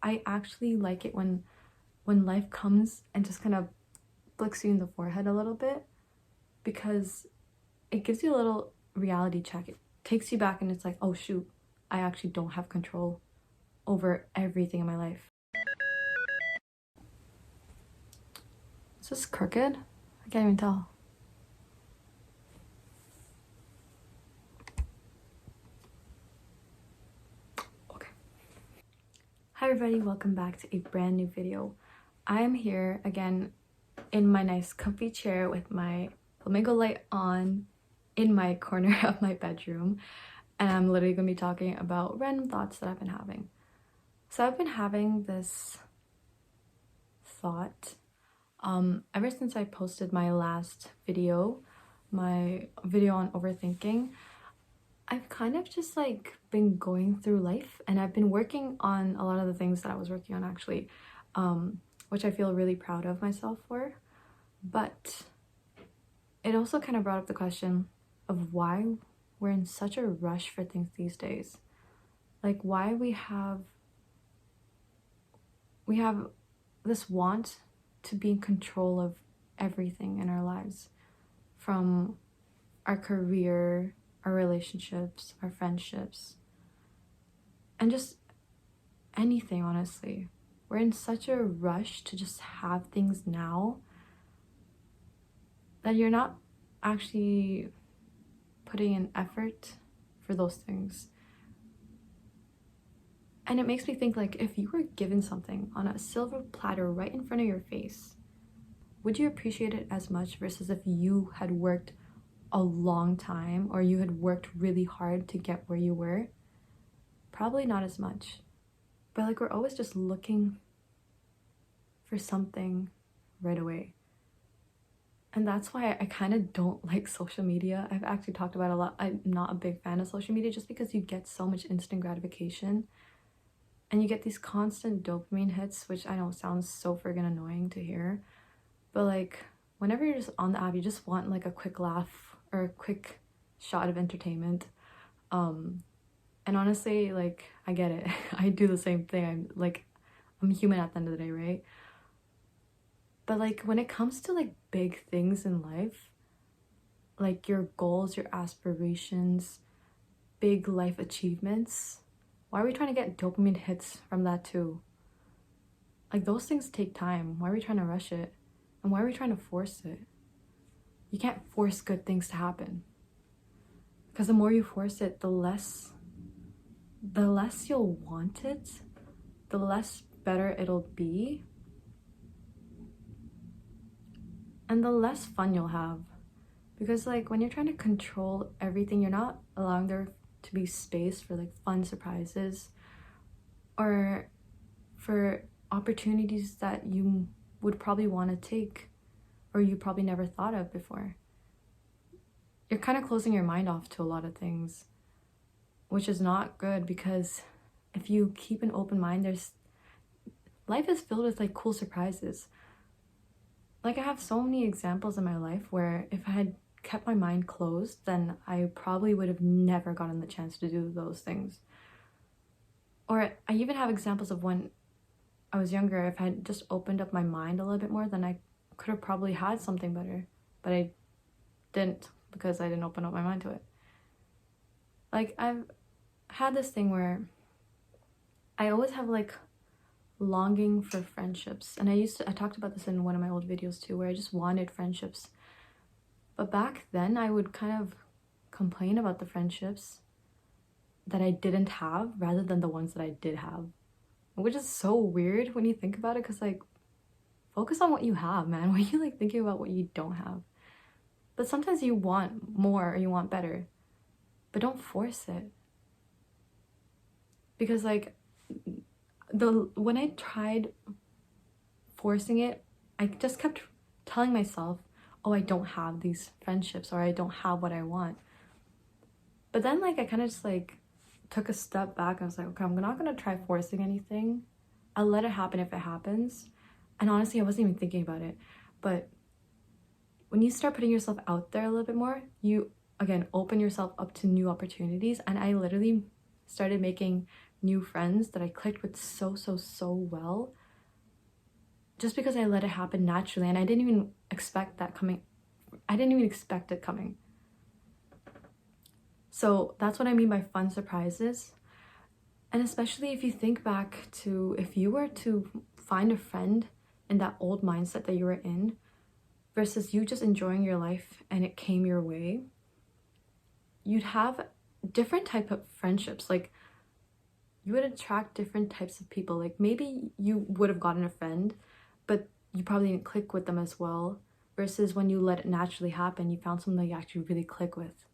I actually like it when life comes and just kind of flicks you in the forehead a little bit, because it gives you a little reality check. It takes you back and it's like, oh shoot, I actually don't have control over everything in my life. Is this crooked? I can't even tell. Okay. Hi everybody, welcome back to a brand new video. I am here again in my nice comfy chair with my flamingo light on in my corner of my bedroom, and I'm literally gonna be talking about random thoughts that I've been having. So I've been having this thought ever since I posted my last video, my video on overthinking. I've kind of just like been going through life, and I've been working on a lot of the things that I was working on actually, which I feel really proud of myself for. But it also kind of brought up the question of why we're in such a rush for things these days. Like why we have this want to be in control of everything in our lives, from our career, our relationships, our friendships, and just anything, honestly. We're in such a rush to just have things now that you're not actually putting in effort for those things. And it makes me think, like, if you were given something on a silver platter right in front of your face, would you appreciate it as much versus if you had worked a long time or you had worked really hard to get where you were? Probably not as much. But like, we're always just looking for something right away. And that's why I kind of don't like social media. I've actually talked about it a lot. I'm not a big fan of social media just because you get so much instant gratification. And you get these constant dopamine hits, which I know sounds so friggin' annoying to hear. But like, whenever you're just on the app, you just want like a quick laugh or a quick shot of entertainment. And honestly, like, I get it. I do the same thing. I'm human at the end of the day, right? But like, when it comes to like big things in life, like your goals, your aspirations, big life achievements, why are we trying to get dopamine hits from that too? Like, those things take time. Why are we trying to rush it? And why are we trying to force it? You can't force good things to happen. Because the more you force it, the less you'll want it, the less better it'll be, and the less fun you'll have. Because like, when you're trying to control everything, you're not allowing there to be space for like fun surprises or for opportunities that you would probably want to take or you probably never thought of before. You're kind of closing your mind off to a lot of things, which is not good, because if you keep an open mind, life is filled with like cool surprises. Like, I have so many examples in my life where if I had kept my mind closed, then I probably would have never gotten the chance to do those things. Or I even have examples of when I was younger, if I had just opened up my mind a little bit more, then I could have probably had something better. But I didn't, because I didn't open up my mind to it. Like, I've had this thing where I always have like longing for friendships. And I talked about this in one of my old videos too, where I just wanted friendships. But back then, I would kind of complain about the friendships that I didn't have rather than the ones that I did have. Which is so weird when you think about it, because like, focus on what you have, man. Why are you like thinking about what you don't have? But sometimes you want more or you want better, but don't force it. Because like, when I tried forcing it, I just kept telling myself, oh, I don't have these friendships, or I don't have what I want. But then like, I kind of just like took a step back. I was like, okay, I'm not gonna try forcing anything. I'll let it happen if it happens. And honestly, I wasn't even thinking about it. But when you start putting yourself out there a little bit more, you again open yourself up to new opportunities. And I literally started making new friends that I clicked with so well, just because I let it happen naturally, and I didn't even expect that coming. I didn't even expect it coming. So that's what I mean by fun surprises. And especially if you think back to if you were to find a friend in that old mindset that you were in versus you just enjoying your life and it came your way, you'd have different type of friendships. Like, you would attract different types of people. Like, maybe you would have gotten a friend, but you probably didn't click with them as well, versus when you let it naturally happen, you found someone that you actually really click with.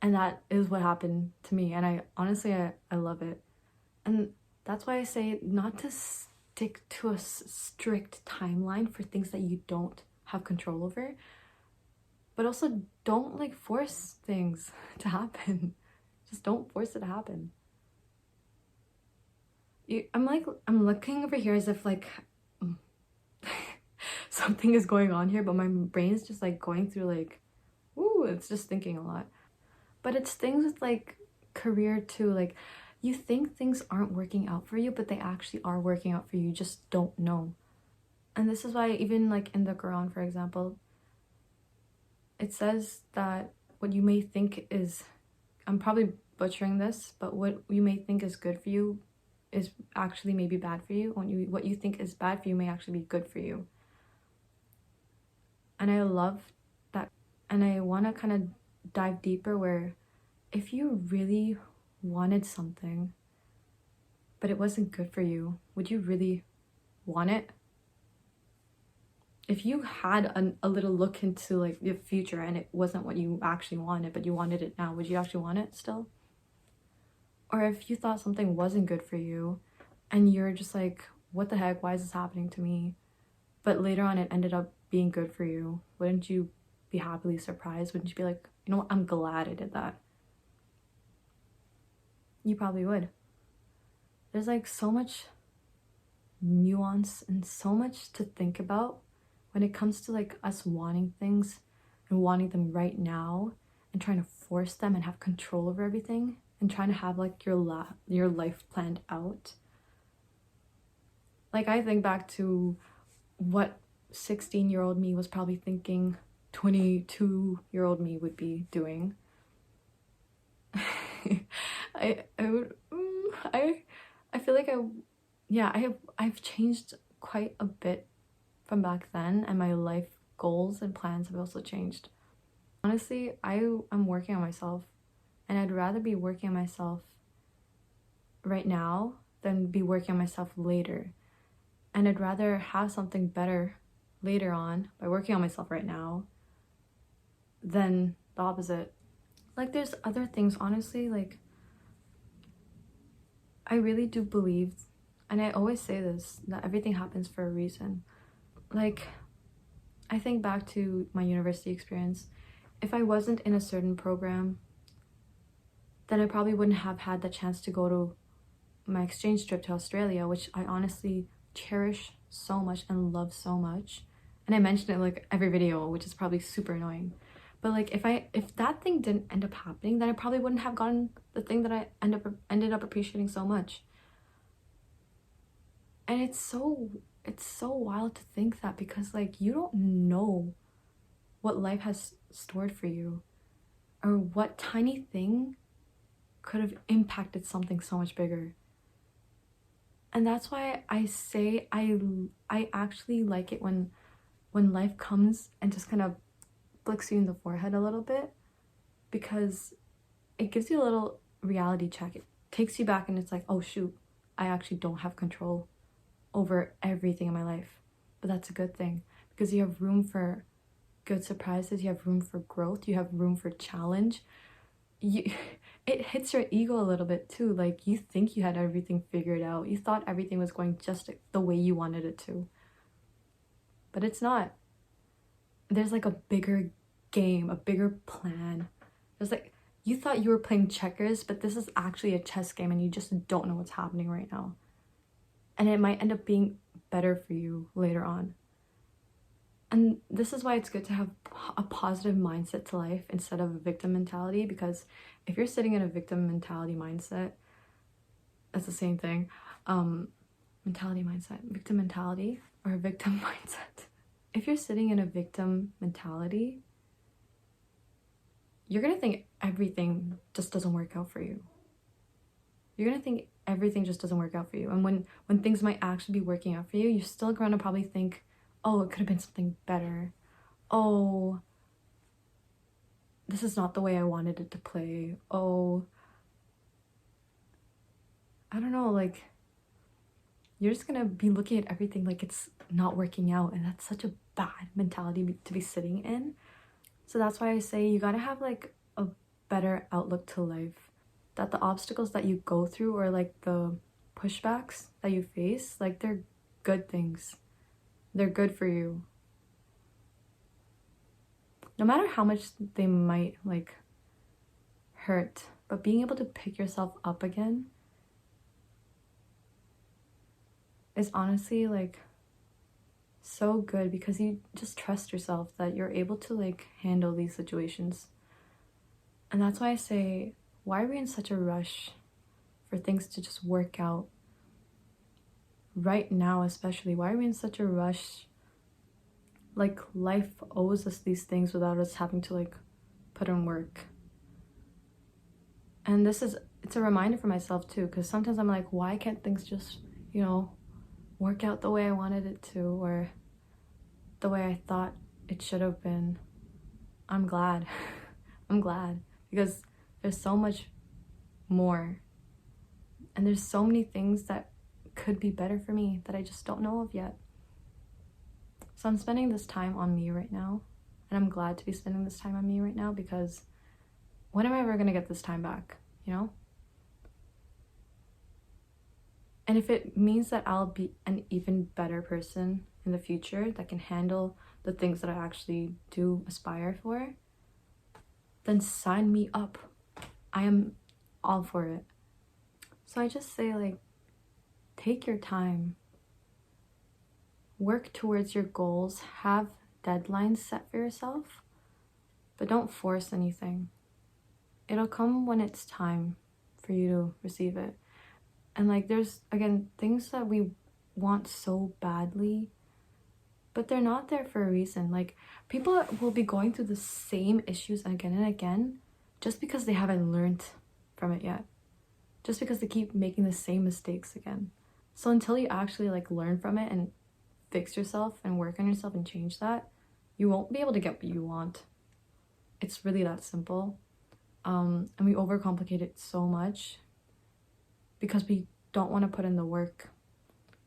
And that is what happened to me, and I honestly I love it. And that's why I say not to stick to a strict timeline for things that you don't have control over, but also don't like force things to happen. Just don't force it to happen. I'm looking over here as if like something is going on here, but my brain is just like going through like, ooh, it's just thinking a lot. But it's things with like career too. Like, you think things aren't working out for you, but they actually are working out for you. You just don't know. And this is why even like in the Quran, for example, it says that what you may think is, I'm probably butchering this, but what you may think is good for you is actually maybe bad for you. What you think is bad for you may actually be good for you. And I love that. And I want to kind of dive deeper where if you really wanted something but it wasn't good for you, would you really want it? If you had a little look into like the future and it wasn't what you actually wanted, but you wanted it now, would you actually want it still? Or if you thought something wasn't good for you and you're just like, what the heck, why is this happening to me? But later on it ended up being good for you, wouldn't you be happily surprised? Wouldn't you be like, you know what, I'm glad I did that? You probably would. There's like so much nuance and so much to think about when it comes to like us wanting things and wanting them right now and trying to force them and have control over everything and trying to have like your life planned out. Like, I think back to what 16-year-old me was probably thinking 22-year-old me would be doing. I feel like I've changed quite a bit from back then, and my life goals and plans have also changed. Honestly, I'm working on myself, and I'd rather be working on myself right now than be working on myself later. And I'd rather have something better later on by working on myself right now than the opposite. Like, there's other things, honestly, like, I really do believe, and I always say this, that everything happens for a reason. Like, I think back to my university experience. If I wasn't in a certain program, then I probably wouldn't have had the chance to go to my exchange trip to Australia, which I honestly cherish so much and love so much. And I mention it like every video, which is probably super annoying. But like, if that thing didn't end up happening, then I probably wouldn't have gotten the thing that I ended up appreciating so much. And it's so wild to think that, because like, you don't know what life has stored for you, or what tiny thing could have impacted something so much bigger. And that's why I say I actually like it when life comes and just kind of flicks you in the forehead a little bit, because it gives you a little reality check. It takes you back and it's like, oh shoot, I actually don't have control over everything in my life. But that's a good thing, because you have room for good surprises, you have room for growth, you have room for challenge. It hits your ego a little bit too. Like, you think you had everything figured out, you thought everything was going just the way you wanted it to, but it's not. There's like a bigger game, a bigger plan. There's like, you thought you were playing checkers, but this is actually a chess game and you just don't know what's happening right now. And it might end up being better for you later on. And this is why it's good to have a positive mindset to life instead of a victim mentality, because if you're sitting in a victim mentality mindset, That's the same thing. Mentality, mindset, victim mentality, or victim mindset. If you're sitting in a victim mentality, you're gonna think everything just doesn't work out for you. You're gonna think everything just doesn't work out for you. And when things might actually be working out for you, you're still gonna probably think, oh, it could have been something better. Oh, this is not the way I wanted it to play. Oh, I don't know, like, you're just gonna be looking at everything like it's not working out, and that's such a bad mentality to be sitting in. So that's why I say you gotta have like a better outlook to life. That the obstacles that you go through, or like the pushbacks that you face, like, they're good things. They're good for you. No matter how much they might like hurt, but being able to pick yourself up again is honestly like so good, because you just trust yourself that you're able to like handle these situations. And that's why I say, why are we in such a rush for things to just work out right now? Especially, why are we in such a rush? Like, life owes us these things without us having to like put in work. And it's a reminder for myself too, because sometimes I'm like, why can't things just, you know, work out the way I wanted it to, or the way I thought it should have been? I'm glad. I'm glad, because there's so much more, and there's so many things that could be better for me that I just don't know of yet. So I'm spending this time on me right now, and I'm glad to be spending this time on me right now, because when am I ever gonna get this time back, you know? And if it means that I'll be an even better person in the future that can handle the things that I actually do aspire for, then sign me up. I am all for it. So I just say, like, take your time. Work towards your goals. Have deadlines set for yourself, but don't force anything. It'll come when it's time for you to receive it. And like, there's, again, things that we want so badly, but they're not there for a reason. Like, people will be going through the same issues again and again just because they haven't learned from it yet. Just because they keep making the same mistakes again. So until you actually like learn from it and fix yourself and work on yourself and change that, you won't be able to get what you want. It's really that simple. And we overcomplicate it so much because we don't want to put in the work.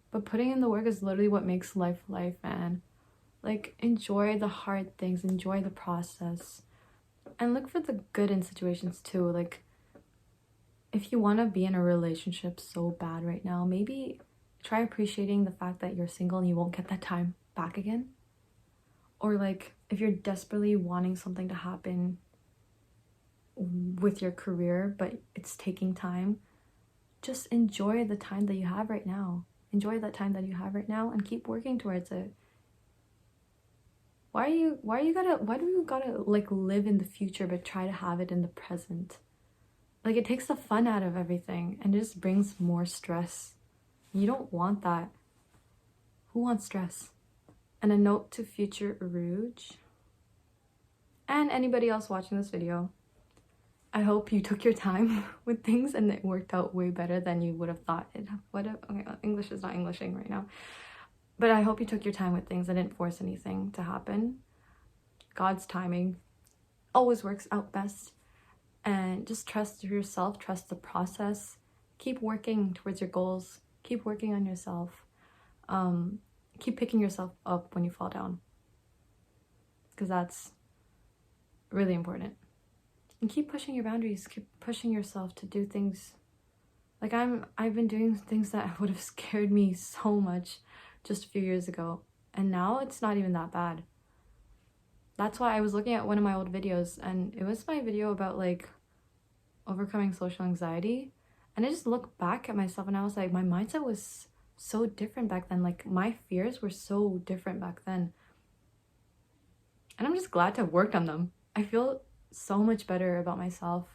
But putting in the work is literally what makes life, man. Like, enjoy the hard things, enjoy the process, and look for the good in situations too. Like, if you want to be in a relationship so bad right now, maybe try appreciating the fact that you're single and you won't get that time back again. Or like, if you're desperately wanting something to happen with your career, but it's taking time, just enjoy the time that you have right now. Enjoy that time that you have right now and keep working towards it. Why do you gotta like live in the future but try to have it in the present? Like, it takes the fun out of everything and it just brings more stress. You don't want that. Who wants stress? And a note to future Orooj and anybody else watching this video. I hope you took your time with things and it worked out way better than you would have thought it would have. Okay, English is not Englishing right now. But I hope you took your time with things and didn't force anything to happen. God's timing always works out best. And just trust yourself, trust the process. Keep working towards your goals. Keep working on yourself. Keep picking yourself up when you fall down, because that's really important. And keep pushing your boundaries. Keep pushing yourself to do things. Like, I've been doing things that would have scared me so much just a few years ago, and now it's not even that bad. That's why I was looking at one of my old videos, and it was my video about like overcoming social anxiety, and I just looked back at myself and I was like, my mindset was so different back then. Like, my fears were so different back then, and I'm just glad to have worked on them. I feel so much better about myself,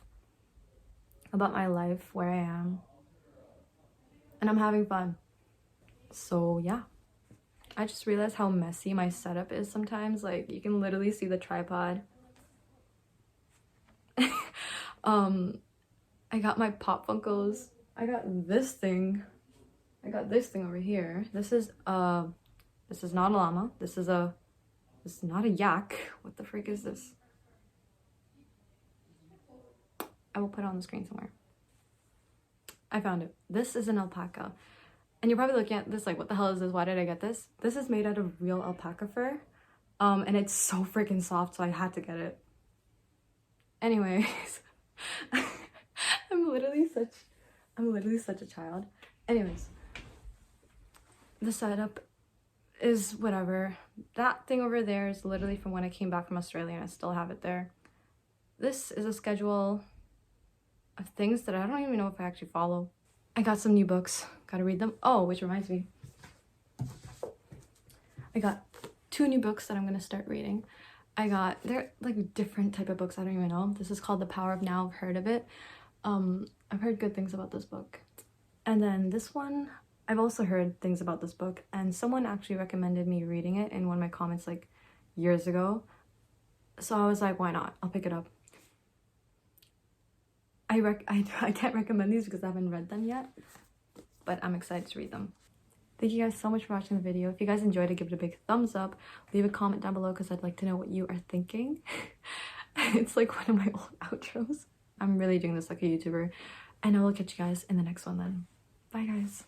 about my life, where I am. and I'm having fun. So yeah, I just realized how messy my setup is sometimes. Like, you can literally see the tripod. I got my Pop Funkos. I got this thing. I got this thing over here. This is not a llama. This is not a yak. What the freak is this? I will put it on the screen somewhere. I found it. This is an alpaca. And you're probably looking at this like, what the hell is this? Why did I get this? This is made out of real alpaca fur. And it's so freaking soft, so I had to get it. Anyways, I'm literally such a child. Anyways, the setup is whatever. That thing over there is literally from when I came back from Australia, and I still have it there. This is a schedule of things that I don't even know if I actually follow. I got some new books. Gotta read them. Oh, which reminds me, I got 2 new books that I'm gonna start reading. They're like different type of books. I don't even know. This is called The Power of Now. I've heard of it. I've heard good things about this book. And then this one, I've also heard things about this book, and someone actually recommended me reading it in one of my comments like years ago. So I was like, why not? I'll pick it up. I can't recommend these because I haven't read them yet, but I'm excited to read them. Thank you guys so much for watching the video. If you guys enjoyed it, give it a big thumbs up. Leave a comment down below because I'd like to know what you are thinking. It's like one of my old outros. I'm really doing this like a YouTuber. And I will catch you guys in the next one then. Bye guys.